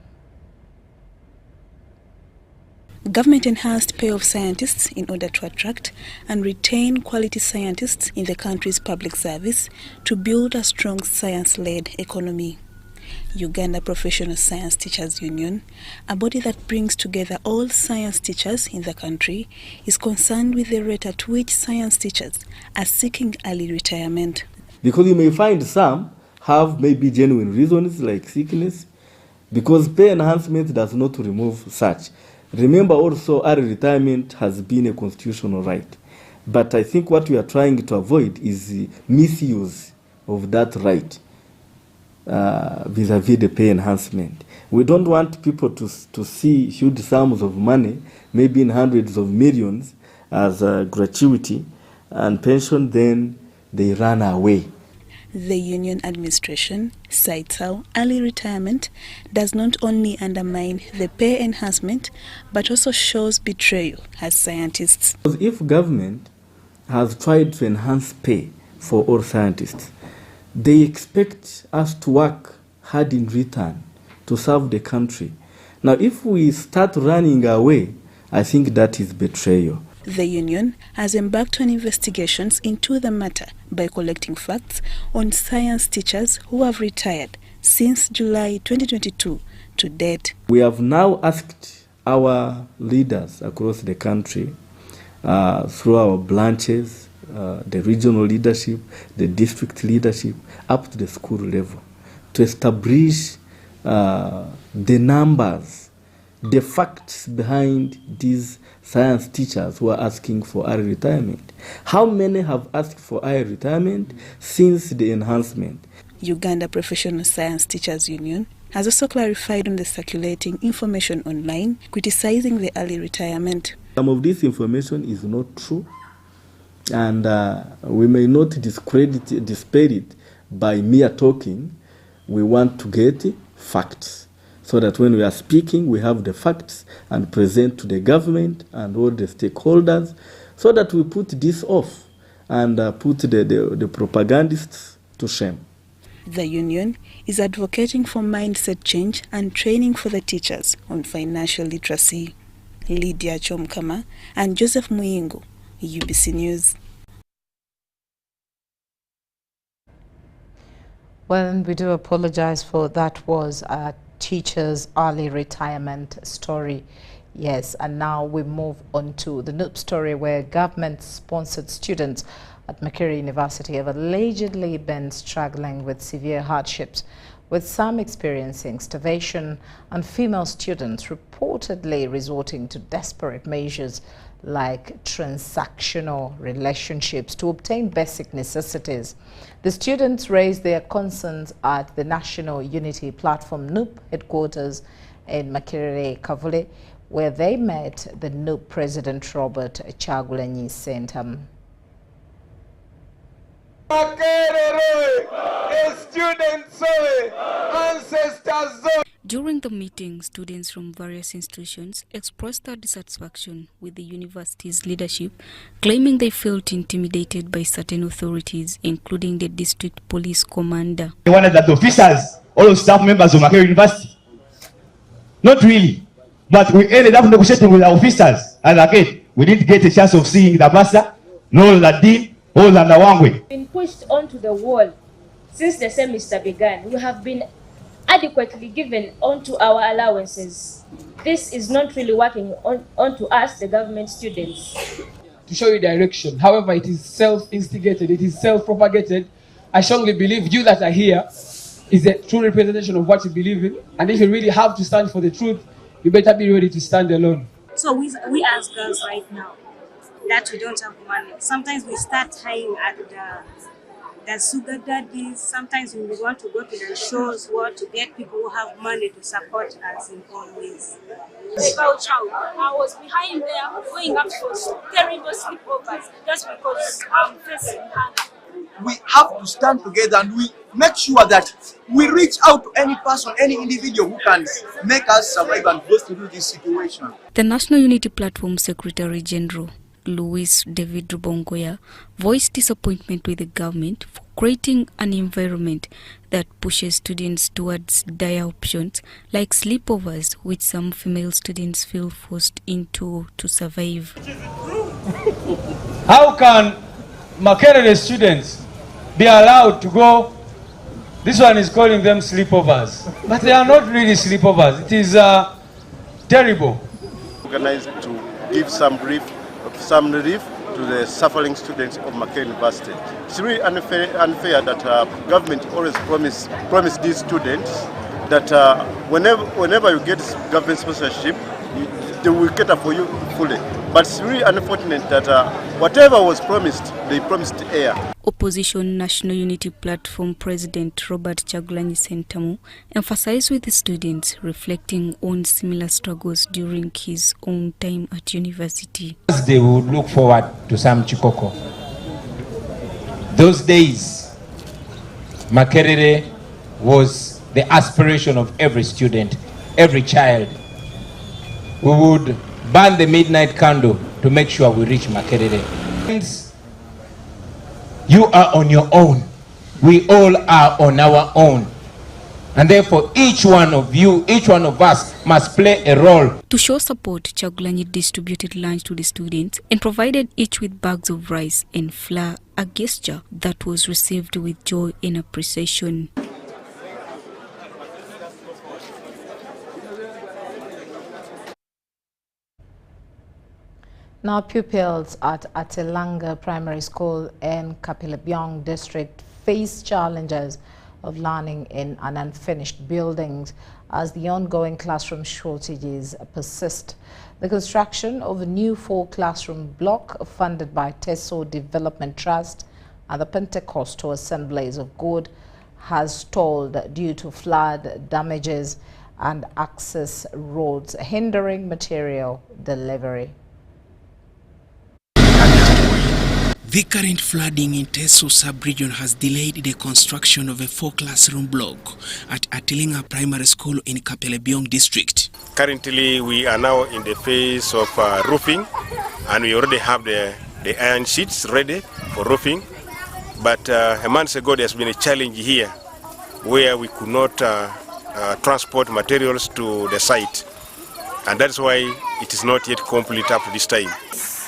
Government enhanced pay of scientists in order to attract and retain quality scientists in the country's public service to build a strong science-led economy. Uganda Professional Science Teachers Union, a body that brings together all science teachers in the country, is concerned with the rate at which science teachers are seeking early retirement. Because you may find some have maybe genuine reasons like sickness, because pay enhancement does not remove such. Remember also, early retirement has been a constitutional right. But I think what we are trying to avoid is the misuse of that right vis-a-vis the pay enhancement. We don't want people to see huge sums of money, maybe in hundreds of millions, as a gratuity and pension, then they run away. The union administration cites how early retirement does not only undermine the pay enhancement, but also shows betrayal as scientists. If government has tried to enhance pay for all scientists, they expect us to work hard in return to serve the country. Now, if we start running away, I think that is betrayal. The union has embarked on investigations into the matter by collecting facts on science teachers who have retired since July 2022 to date. We have now asked our leaders across the country, through our branches, the regional leadership, the district leadership, up to the school level, to establish the numbers, the facts behind these science teachers who are asking for early retirement. How many have asked for early retirement since the enhancement? Uganda Professional Science Teachers Union has also clarified on the circulating information online criticizing the early retirement. Some of this information is not true, and we may not dispel it by mere talking. We want to get facts, so that when we are speaking, we have the facts and present to the government and all the stakeholders, so that we put this off and put the propagandists to shame. The union is advocating for mindset change and training for the teachers on financial literacy. Lydia Chomkama and Joseph Muyingo, UBC News. Well, we do apologize for that. Was a teacher's early retirement story. Yes, and now we move on to the NUP story, where government-sponsored students at Makerere University have allegedly been struggling with severe hardships, with some experiencing starvation and female students reportedly resorting to desperate measures like transactional relationships to obtain basic necessities. The students raised their concerns at the National Unity Platform NUP headquarters in Makerere, Kavule, where they met the NUP President Robert Chagulanyi Center. During the meeting, students from various institutions expressed their dissatisfaction with the university's leadership, claiming they felt intimidated by certain authorities, including the district police commander. They wanted that the officers, all the staff members of Makerere University, not really, but we ended up negotiating with our officers, and again, we didn't get a chance of seeing the master, nor the dean, or the Ndawangwe. Been pushed onto the wall since the semester began. We have been adequately given onto our allowances. This is not really working onto us, the government students. To show you direction. However, it is self-instigated, it is self-propagated. I strongly believe you that are here is a true representation of what you believe in. And if you really have to stand for the truth, you better be ready to stand alone. So we as girls right now, that we don't have money. Sometimes we start tying at the sugar daddies. Sometimes we want to go to the shows to get people who have money to support us in all ways. I was behind there going up for terrible sleepovers just because I'm facing hunger. We have to stand together and we make sure that we reach out to any person, any individual who can make us survive and go through this situation. The National Unity Platform Secretary General Louis David Rubongoya voiced disappointment with the government for creating an environment that pushes students towards dire options like sleepovers, which some female students feel forced into to survive. How can Makerere students be allowed to go? This one is calling them sleepovers, but they are not really sleepovers. It is terrible. Organized to give some relief to the suffering students of Makerere University. It's really unfair that government always promise these students that whenever you get government sponsorship, they will cater for you fully. But it's really unfortunate that whatever was promised, they promised air. Opposition National Unity Platform President Robert Kyagulanyi Ssentamu emphasized with the students, reflecting on similar struggles during his own time at university. They would look forward to some chikoko. Those days, Makerere was the aspiration of every student, every child. We would burn the midnight candle to make sure we reach Makerere. You are on your own. We all are on our own. And therefore, each one of you, each one of us must play a role. To show support, Kyagulanyi distributed lunch to the students and provided each with bags of rice and flour, a gesture that was received with joy and appreciation. Now, pupils at Atelanga Primary School in Kapelebyong district face challenges of learning in an unfinished buildings as the ongoing classroom shortages persist. The construction of a new 4-classroom block funded by Teso Development Trust and the Pentecostal Assemblies of God has stalled due to flood damages and access roads hindering material delivery. The current flooding in Teso sub-region has delayed the construction of a 4-classroom block at Atelanga Primary School in Kapelebyong district. Currently, we are now in the phase of roofing, and we already have the iron sheets ready for roofing. But a month ago, there's been a challenge here where we could not transport materials to the site. And that's why it is not yet complete up to this time.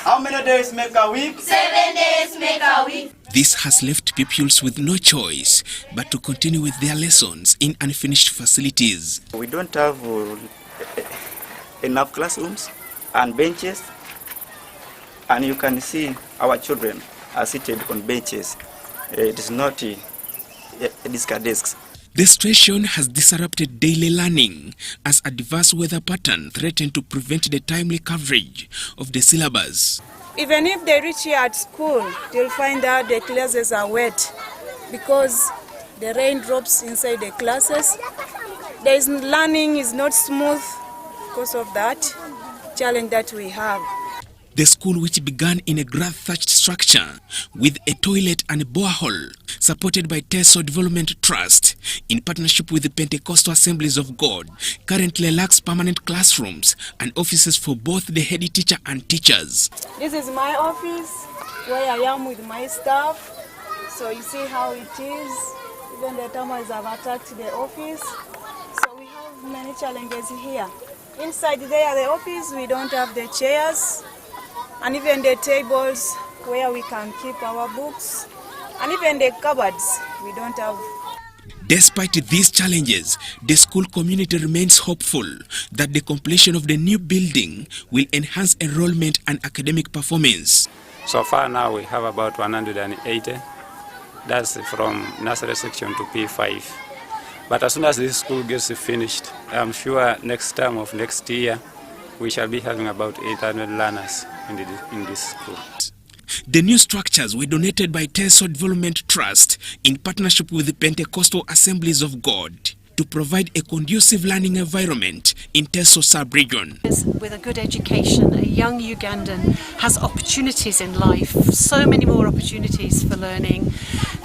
How many days make a week? 7 days make a week. This has left pupils with no choice but to continue with their lessons in unfinished facilities. We don't have enough classrooms and benches, and you can see our children are seated on benches. It is not desks. The situation has disrupted daily learning as adverse weather pattern threatened to prevent the timely coverage of the syllabus. Even if they reach here at school, they'll find out the classes are wet because the rain drops inside the classes. Learning is not smooth because of that challenge that we have. The school, which began in a grass-thatched structure with a toilet and a borehole, supported by Teso Development Trust in partnership with the Pentecostal Assemblies of God, currently lacks permanent classrooms and offices for both the head teacher and teachers. This is my office where I am with my staff. So you see how it is. Even the termites have attacked the office. So we have many challenges here. Inside there, the office, we don't have the chairs. And even the tables where we can keep our books, and even the cupboards, we don't have. Despite these challenges, the school community remains hopeful that the completion of the new building will enhance enrollment and academic performance. So far now we have about 180. That's from nursery section to P5. But as soon as this school gets finished, I'm sure next term of next year, we shall be having about 800 learners in this school. The new structures were donated by Teso Development Trust in partnership with the Pentecostal Assemblies of God to provide a conducive learning environment in Teso sub-region. With a good education, a young Ugandan has opportunities in life, so many more opportunities for learning.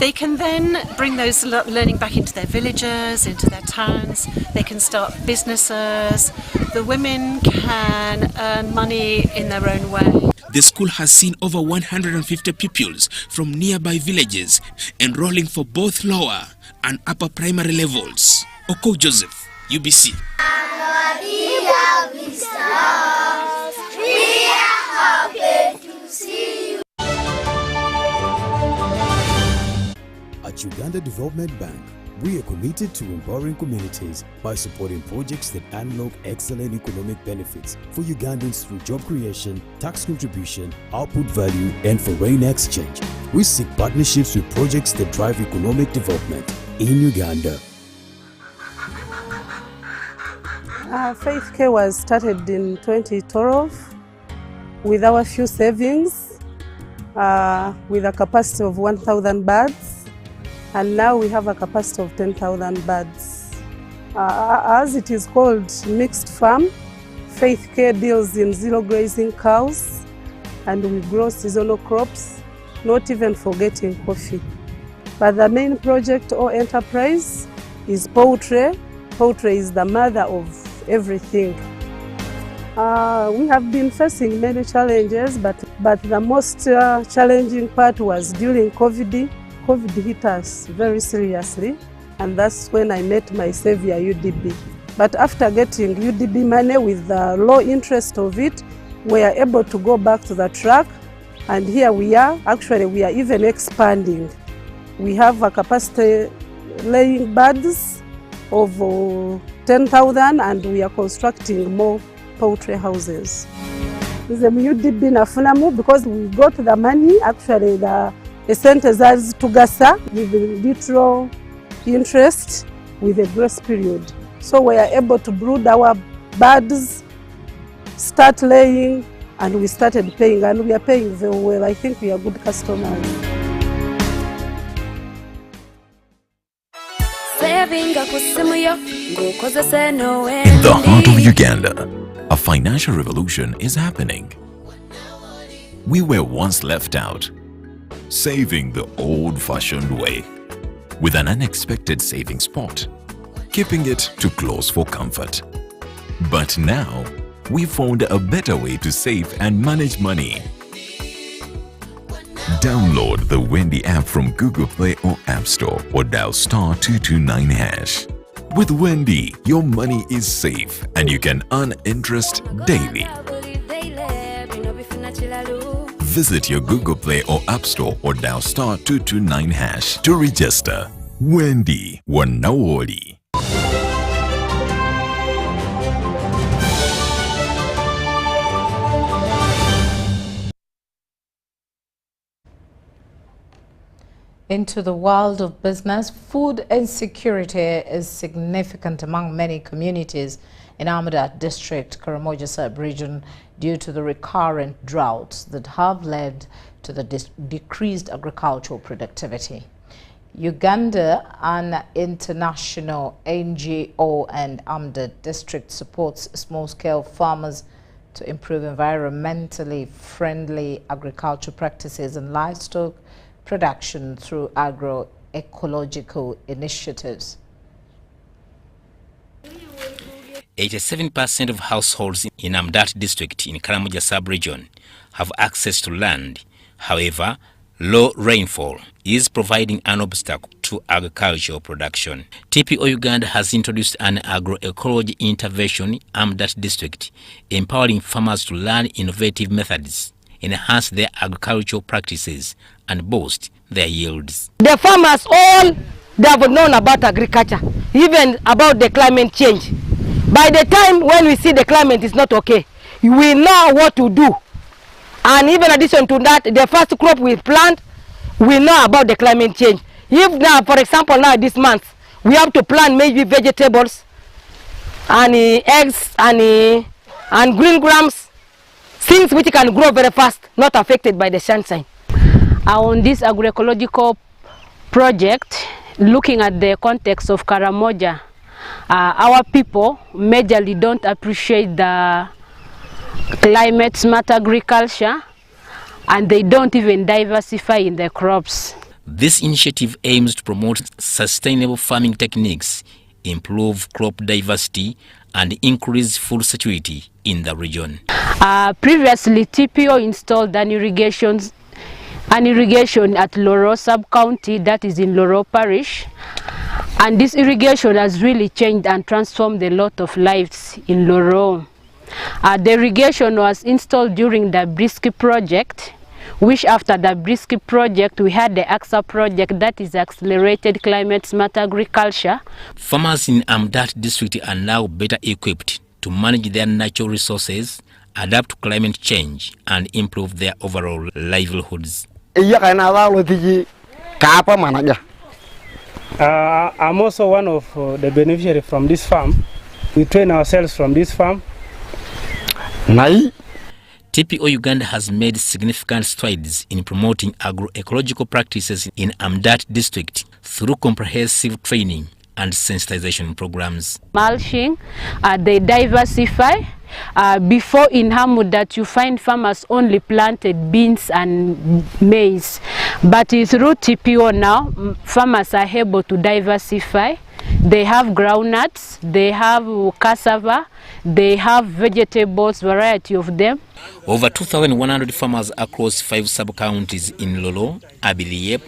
They can then bring those learning back into their villages, into their towns. They can start businesses. The women can earn money in their own way. The school has seen over 150 pupils from nearby villages enrolling for both lower and upper primary levels. Oko Joseph, UBC. At Uganda Development Bank, we are committed to empowering communities by supporting projects that unlock excellent economic benefits for Ugandans through job creation, tax contribution, output value, and foreign exchange. We seek partnerships with projects that drive economic development in Uganda. Faith Care was started in 2012 with our few savings, with a capacity of 1,000 birds, and now we have a capacity of 10,000 birds. As it is called mixed farm, Faith Care deals in zero grazing cows, and we grow seasonal crops, not even forgetting coffee. But the main project or enterprise is poultry. Poultry is the mother of everything. We have been facing many challenges, but the most challenging part was during COVID. COVID hit us very seriously, and that's when I met my savior, UDB. But after getting UDB money with the low interest of it, we are able to go back to the track, and here we are. Actually, we are even expanding. We have a capacity laying birds of 10,000, and we are constructing more poultry houses. UDB nafunamu because we got the money, actually the esente zazi tugasa with little interest with a grace period. So we are able to brood our birds, start laying, and we started paying, and we are paying very well. I think we are good customers. In the heart of Uganda, a financial revolution is happening. We were once left out, saving the old-fashioned way, with an unexpected saving spot, keeping it too close for comfort. But now, we found a better way to save and manage money. Download the Wendy app from Google Play or App Store or dial *229#. With Wendy, your money is safe and you can earn interest daily. Visit your Google Play or App Store or dial *229# to register. Wendy Wanawoli. Into the world of business, food insecurity is significant among many communities in Amudat District, Karamoja Sub-region, due to the recurrent droughts that have led to the decreased agricultural productivity. Uganda, an international NGO, and Amudat District supports small-scale farmers to improve environmentally friendly agricultural practices and livestock production through agro-ecological initiatives. 87% of households in Amudat District in Karamoja Sub-region have access to land. However, low rainfall is providing an obstacle to agricultural production. TPO Uganda has introduced an agro-ecology intervention in Amudat District, empowering farmers to learn innovative methods, enhance their agricultural practices, and boost their yields. The farmers they have known about agriculture, even about the climate change. By the time when we see the climate is not okay, we know what to do. And even in addition to that, the first crop we plant, we know about the climate change. If now, for example, now this month, we have to plant maybe vegetables, and eggs, and green grams, things which can grow very fast, not affected by the sunshine. On this agroecological project, looking at the context of Karamoja, our people majorly don't appreciate the climate smart agriculture, and they don't even diversify in their crops. This initiative aims to promote sustainable farming techniques, improve crop diversity, and increase food security in the region. Previously, TPO installed an irrigation at Loro sub-county, that is in Loro parish, and this irrigation has really changed and transformed a lot of lives in Loro. The irrigation was installed during the Brisky project, which after the Brisky project we had the AXA project, that is Accelerated Climate Smart Agriculture. Farmers in Amudat District are now better equipped to manage their natural resources, adapt to climate change, and improve their overall livelihoods. I'm also one of the beneficiaries from this farm, We train ourselves from this farm. TPO Uganda has made significant strides in promoting agro-ecological practices in Amdat district through comprehensive training and sensitization programs. Mulching, they diversify. Before in Hamud that you find farmers only planted beans and maize, but through TPO now farmers are able to diversify. They have groundnuts, they have cassava, they have vegetables, variety of them. Over 2,100 farmers across 5 sub-counties in Lolo, Abiliyep,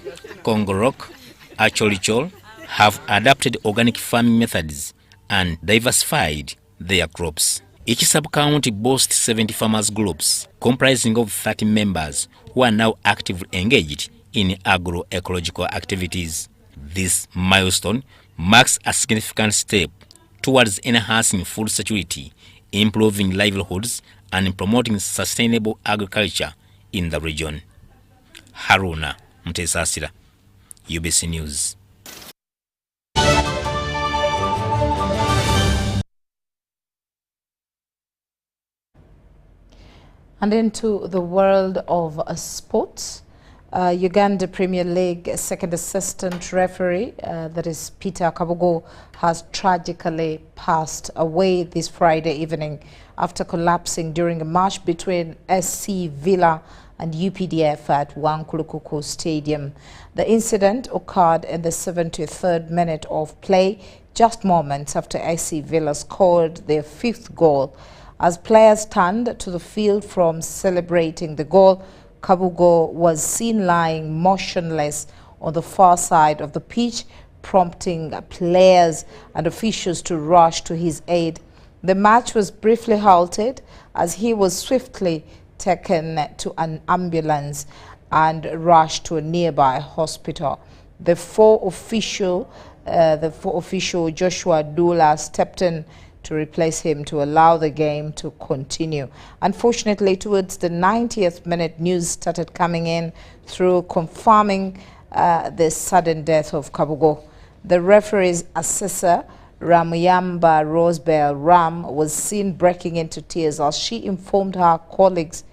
Kongorok, Acholichol have adapted organic farming methods and diversified their crops. Each sub-county boasts 70 farmers groups comprising of 30 members who are now actively engaged in agro-ecological activities. This milestone marks a significant step towards enhancing food security, improving livelihoods, and promoting sustainable agriculture in the region. Haruna Mtesasira, UBC News. And into the world of sports, Uganda Premier League second assistant referee, that is Peter Kabugo, has tragically passed away this Friday evening after collapsing during a match between SC Villa and UPDF at Wankulukuku Stadium. The incident occurred in the 73rd minute of play, just moments after SC Villa scored their 5th goal. As players turned to the field from celebrating the goal, Kabugo was seen lying motionless on the far side of the pitch, prompting players and officials to rush to his aid. The match was briefly halted as he was swiftly taken to an ambulance and rushed to a nearby hospital. The four official Joshua Dula stepped in to replace him to allow the game to continue. Unfortunately, towards the 90th minute, news started coming in through confirming the sudden death of Kabugo. The referee's assessor, Ramuyamba Rosebell Ram, was seen breaking into tears as she informed her colleagues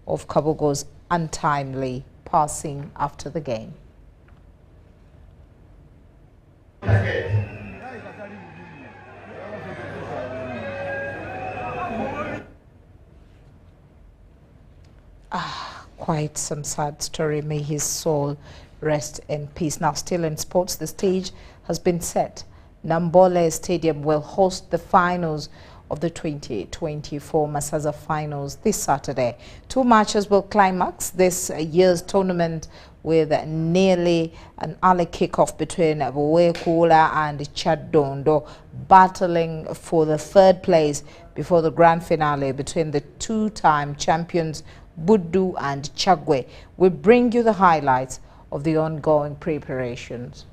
of Kabugo's untimely passing after the game. Quite some sad story. May his soul rest in peace. Now, still in sports, the stage has been set. Nambole Stadium will host the finals of the 2024 Masaza Finals this Saturday. 2 matches will climax this year's tournament with nearly an early kickoff between Buwekula and Chadondo, battling for the 3rd place before the grand finale between the 2-time champions Buddu and Chagwe. We bring you the highlights of the ongoing preparations.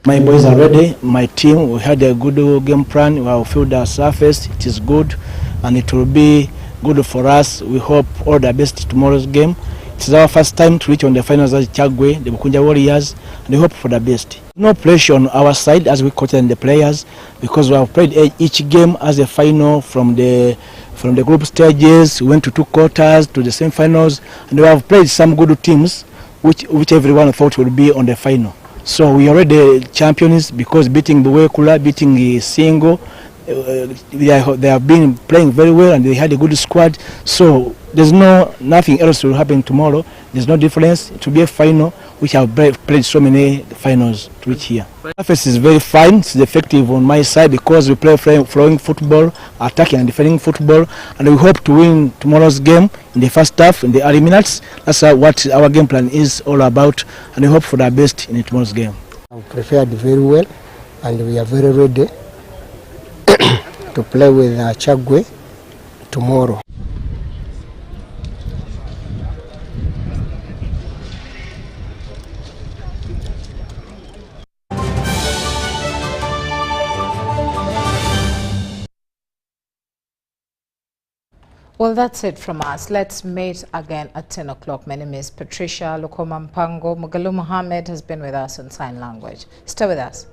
My boys are ready. My team, we had a good game plan. We have filled our surface. It is good and it will be good for us. We hope all the best tomorrow's game. It is our first time to reach on the finals as Chagwe, the Bukunja Warriors, and we hope for the best. No pressure on our side as we coach and the players, because we have played each game as a final from the group stages. We went to 2 quarters to the semi-finals, and we have played some good teams which everyone thought would be on the final. So we are already champions because beating Buwekula, beating Singo, they have been playing very well and they had a good squad. So there's nothing else will happen tomorrow. There's no difference. It will be a final which have played so many finals to reach here. Surface is very fine. It's effective on my side because we play flowing football, attacking and defending football, and we hope to win tomorrow's game in the first half, in the early minutes. That's what our game plan is all about, and we hope for the best in tomorrow's game. We prepared very well, and we are very ready to play with Chagwe tomorrow. Well, that's it from us. Let's meet again at 10 o'clock. My name is Patricia Lukoma. Mugalu Mohammed has been with us in sign language. Stay with us.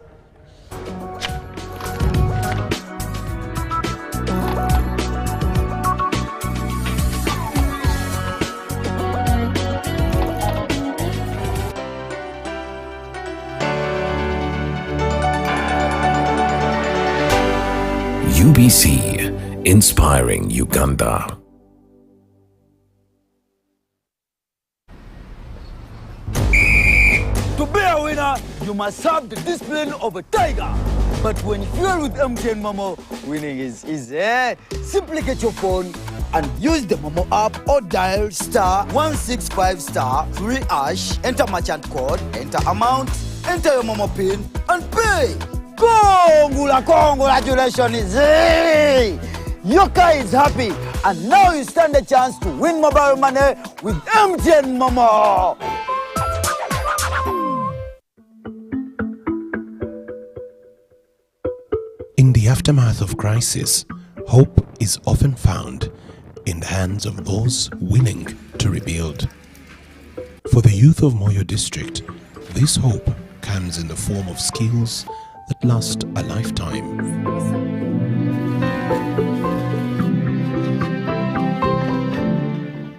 BBC, inspiring Uganda. To be a winner, you must have the discipline of a tiger. But when fueled with MTN Momo, winning is easy. Simply get your phone and use the Momo app or dial *165*3#, enter merchant code, enter amount, enter your Momo PIN, and pay. Congratulations! Your car is happy, and now you stand a chance to win mobile money with MTN Momo. In the aftermath of crisis, hope is often found in the hands of those willing to rebuild. For the youth of Moyo district, this hope comes in the form of skills that last a lifetime.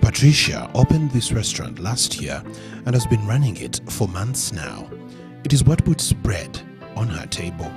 Patricia opened this restaurant last year and has been running it for months now. It is what puts bread on her table.